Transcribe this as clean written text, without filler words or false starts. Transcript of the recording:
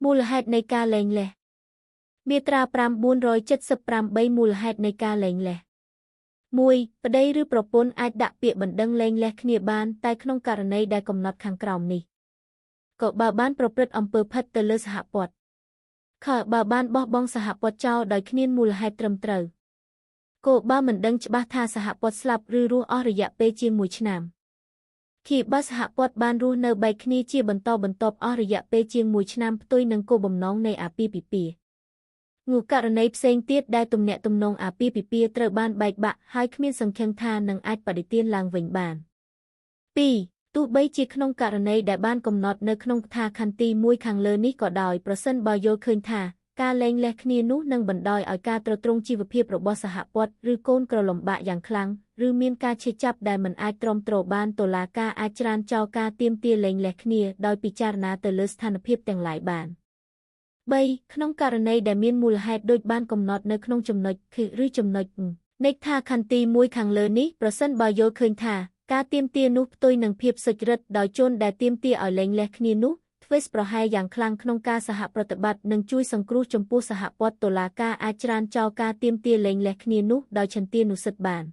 មូលហេតុនៃការលែងលេះមាត្រា978មូលហេតុនៃការលែងលេះ1. ប្តីឬប្រពន្ធអាចដាក់ពាក្យបណ្ដឹងលែងលេះគ្នាបានតែក្នុងករណីដែលកំណត់ខាងក្រោមនេះក៏បើបានប្រព្រឹត្តអំពើផិតទៅលើសហព័ន្ធខបើបានបោះបង់សហព័ន្ធចោលដោយគ្មានមូលហេតុត្រឹមត្រូវគបើមិនដឹងច្បាស់ថាសហព័ន្ធស្លាប់ឬរស់អស់រយៈពេលជាង1ឆ្នាំខបើសហព័ន្ធបានរស់នៅបែកគ្នាជាបន្តបន្ទាប់អស់រយៈពេលជាង1ឆ្នាំផ្ទុយនឹងគោលបំណងនៃអាពាហ៍ពិពាហ៍ករណីផ្សេងទៀតដែលទំនាក់ទំនងអាពាហ៍ពិពាហ៍ត្រូវបានបែកបាក់ហើយគ្មានសង្ឃឹមថានឹងអាចបដិទានឡើងវិញបាន 2. ទោះបីជាក្នុងករណីដែលបានកំណត់នៅក្នុងកថាខន្ទី1ខាងលើនេះក៏ដោយប្រសិនបើយល់ឃើញថាការលែងលេះគ្នានោះនឹងបណ្ដោយឲ្យការទ្រទ្រង់ជីវភាពរបស់សហព័ន្ធឬកូនក្រលំបាកយ៉ាងខ្លាំងឬមានការឈឺចាប់ដែលមិនអាចទ្រាំទ្របានតុលាការអាចច្រានចោលការទាមទារលែងលេះគ្នាដោយពិចារណាទៅលើស្ថានភាពទាំងឡាយបាន3. ក្នុងករណីដែលមានមូលហេតុដូចបានកំណត់នៅក្នុងចំណុច K ឬចំណុច នៃកថាខន្ទី1ខាងលើនេះប្រសិនបើយល់ឃើញថាការទាមទារនោះផ្ទុយនឹងភាពសុចរិតដោយជនដែលទាមទារឲ្យលែងលេះគ្នានោះធ្វើប្រហែលយ៉ាងខ្លាំងក្នុងការសហប្រតិបត្តិនិងជួយសង្គ្រោះចំពោះសហព័ន្ធតុលាការអាចច្រានចោលការទាមទារលែងលេះគ្នានោះដោយឆន្ទានុសិទ្ធិបាន